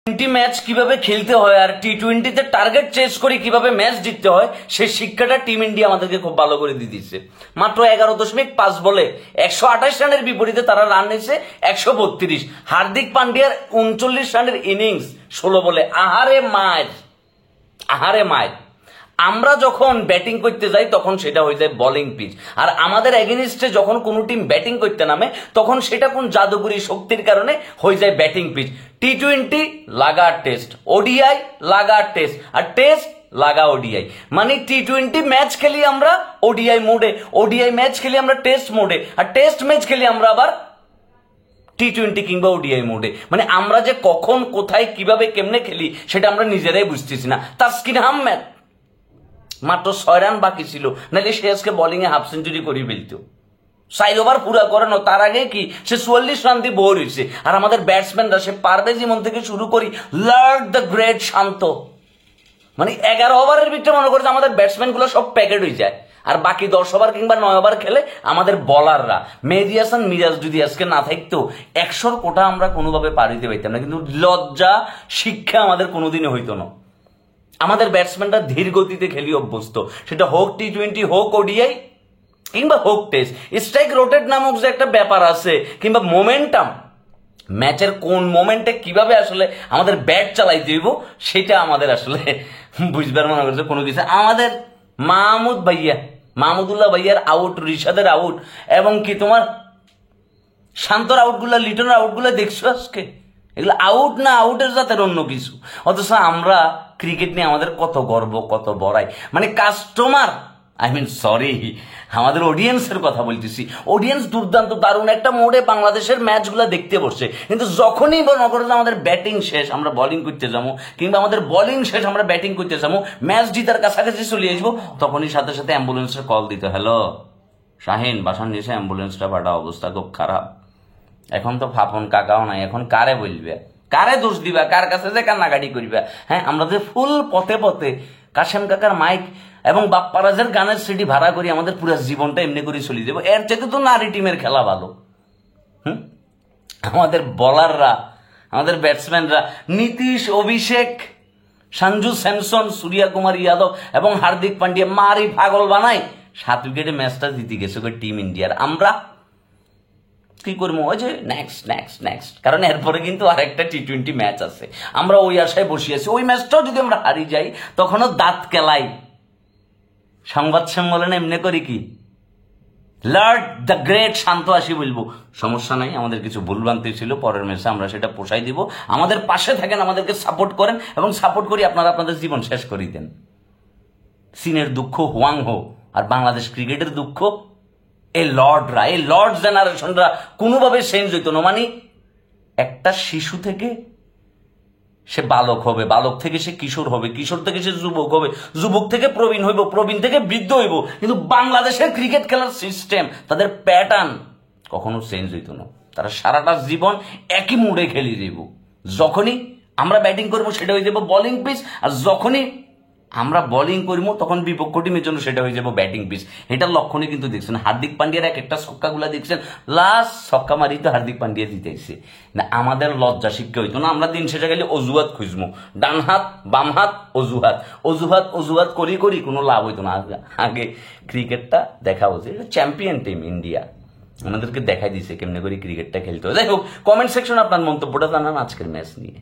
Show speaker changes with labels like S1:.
S1: টি match কিভাবে খেলতে হয় আর টি-20তে টার্গেট চেস করে কিভাবে ম্যাচ জিততে হয় সেই শিক্ষাটা টিম ইন্ডিয়া আমাদেরকে খুব ভালো করে দিয়ে দিচ্ছে। মাত্র 11.5 বলে 128 রানের বিপরীতে তারা রান নিয়েছে 132। হার্দিক পান্ডিয়ার 39 রানের ইনিংস 16 বলে। আহারে মায়ের আমরা যখন ব্যাটিং করতে যাই তখন সেটা হয়ে যায় বোলিং পিচ, আর আমাদের এগেনিস্টে যখন কোনো টিম ব্যাটিং করতে নামে তখন সেটা কোন জাদুকরী শক্তির কারণে হয়ে যায় ব্যাটিং পিচ। টি-20 লাগা টেস্ট, ওডিআই লাগা টেস্ট, আর টেস্ট লাগা ওডিআই। মানে টি-20 ম্যাচ খেলি আমরা ওডিআই মোডে, ওডিআই ম্যাচ খেলি আমরা টেস্ট মোডে, আর টেস্ট ম্যাচ খেলি আমরা আবার টি-20 কিংবা ওডিআই মোডে। মানে আমরা যে কখন কোথায় কিভাবে কেমনে খেলি সেটা আমরা নিজেরাই বুঝতেছি না। তাসকিন আহমেদ মাত্র 6 রান বাকি ছিল, নাহলে সে আজকে বোলিং এ হাফ সেঞ্চুরি করে ফেলতো। 4 ওভার পুরা করানো, তার আগে কি সে 44 রান দিয়ে বোর হয়েছে। আর আমাদের ব্যাটসম্যানরা সে পারভেজ ইমন থেকে শুরু করি লর্ড দ্য গ্রেট শান্ত, মানে 11 ওভারের ভিতরে মনে করছে আমাদের ব্যাটসম্যান গুলো সব প্যাকেট হয়ে যায়। আর বাকি 10 ওভার কিংবা 9 ওভার খেলে আমাদের বলাররা। মেহেদী হাসান মিরাজ যদি আজকে না থাকতো 100 কোটা আমরা কোনোভাবে পার হইতে পারতাম না। কিন্তু লজ্জা শিক্ষা আমাদের কোনোদিনই হইতো না। আমাদের ব্যাটসম্যানরা ধীর গতিতে খেলি অভ্যস্ত, সেটা হোক টি-20 হোক ওডিআই কিংবা হোক টেস্ট। স্ট্রাইক রোটেট নামক যে একটা ব্যাপার আছে কিংবা মোমেন্টাম, ম্যাচের কোন মোমেন্টে কিভাবে আসলে আমাদের ব্যাট চালাই দিব সেটা আমাদের আসলে বুঝবার মনে করছে কোনো কিছু। আমাদের মাহমুদুল্লাহ ভাইয়ার আউট, রিশাদের আউট এবং কি তোমার শান্তর আউটগুলা, লিটনের আউটগুলা দেখছো আজকে? এগুলো আউট না আউটের জাতের অন্য কিছু। অথচ আমরা ক্রিকেট নিয়ে আমাদের কত গর্ব, কত বড়াই। মানে কাস্টমার সরি আমাদের অডিয়েন্সের কথা বলতেছি। অডিয়েন্স দুর্দান্ত দারুণ একটা মোডে বাংলাদেশের ম্যাচগুলো দেখতে বসছে, কিন্তু যখনই মনে করো আমাদের ব্যাটিং শেষ আমরা বোলিং করতে যাবো, কিংবা আমাদের বোলিং শেষ আমরা ব্যাটিং করতে যাবো, ম্যাচ জিতার কাছাকাছি চলে আসবো, তখনই সাথে সাথে অ্যাম্বুলেন্সের কল দিতে, হ্যালো শাহিন বাসার নিচে অ্যাম্বুলেন্সটা পাঠা, অবস্থা খুব খারাপ। এখন তো ফাপন কাকাও নাই, এখন কারে বলবে, কারে দোষ দিবা, কার কাছে যে কান্নাকাটি করবে? হ্যাঁ, আমরা যে ফুল পথে পথে কাশেম কাকার মাইক এবং বাপ্পারাজের গানের সিডি ভাড়া করি আমাদের পুরো জীবনটা এমনি করে চলে যাবো। এর চাইতে তো নারী টিমের খেলা ভালো। আমাদের বলাররা, আমাদের ব্যাটসম্যানরা নীতিশ, অভিষেক, সঞ্জু স্যামসন, সূর্য কুমার যাদব এবং হার্দিক পান্ডিয়া মারি পাগল বানাই 7 উইকেটে ম্যাচটা জিতে গেছে টিম ইন্ডিয়ার। আমরা কি করবো? ওই যে নেক্সট, কারণ এরপরে কিন্তু আরেকটা টি-20 ম্যাচ আছে। আমরা ওই আশায় বসে আছি, ওই ম্যাচটাও যদি আমরা হারিয়ে যাই তখনও দাঁত কেলাই সংবাদ সম্মেলনে এমনি করি কি লর্ড দ্য গ্রেট শান্ত আসি বলবো, সমস্যা নাই। আমাদের কিছু ভুলভ্রান্তি ছিল, পরের ম্যাচে আমরা সেটা পোষাই দিব। আমাদের পাশে থাকেন, আমাদেরকে সাপোর্ট করেন এবং সাপোর্ট করি আপনারা আপনাদের জীবন শেষ করে দেন। চীনের দুঃখ হুয়াং হো, আর বাংলাদেশ ক্রিকেটের দুঃখ এই লর্ড জেনারেশনরা কোনোভাবে চেঞ্জ হইতো না। মানে একটা শিশু থেকে সে বালক হবে, বালক থেকে সে কিশোর হবে, কিশোর থেকে সে যুবক হবে, যুবক থেকে প্রবীণ হইব, প্রবীণ থেকে বৃদ্ধ হইব, কিন্তু বাংলাদেশের ক্রিকেট খেলার সিস্টেম, তাদের প্যাটার্ন কখনো চেঞ্জ হইতো না। তারা সারাটা জীবন একই মুডে খেলি যাইব। যখনই আমরা ব্যাটিং করবো সেটা হয়ে যাবো বোলিং পিচ, আর যখনই আমরা বোলিং করবো তখন বিপক্ষ টিমের জন্য সেটা হয়ে যাবো ব্যাটিং পিচ। এটার লক্ষণই কিন্তু দেখছেন হার্দিক পান্ডিয়ার একটা ছক্কাগুলা দেখছেন, লাস্ট ছক্কা মারি তো হার্দিক পান্ডিয়া জিতেছে না। আমাদের লজ্জা শিক্ষা হইতো না, আমরা দিন শেষে গেলে অজুহাত খুঁজবো, ডান হাত বাম হাত অজুহাত করি কোনো লাভ হইতো না। আগে ক্রিকেটটা দেখা হচ্ছে, চ্যাম্পিয়ন টিম ইন্ডিয়া আমাদেরকে দেখাই দিছে কেমনে করে ক্রিকেটটা খেলতে হয়। যাই হোক, কমেন্ট সেকশনে আপনার মন্তব্যটা জানান আজকের ম্যাচ নিয়ে।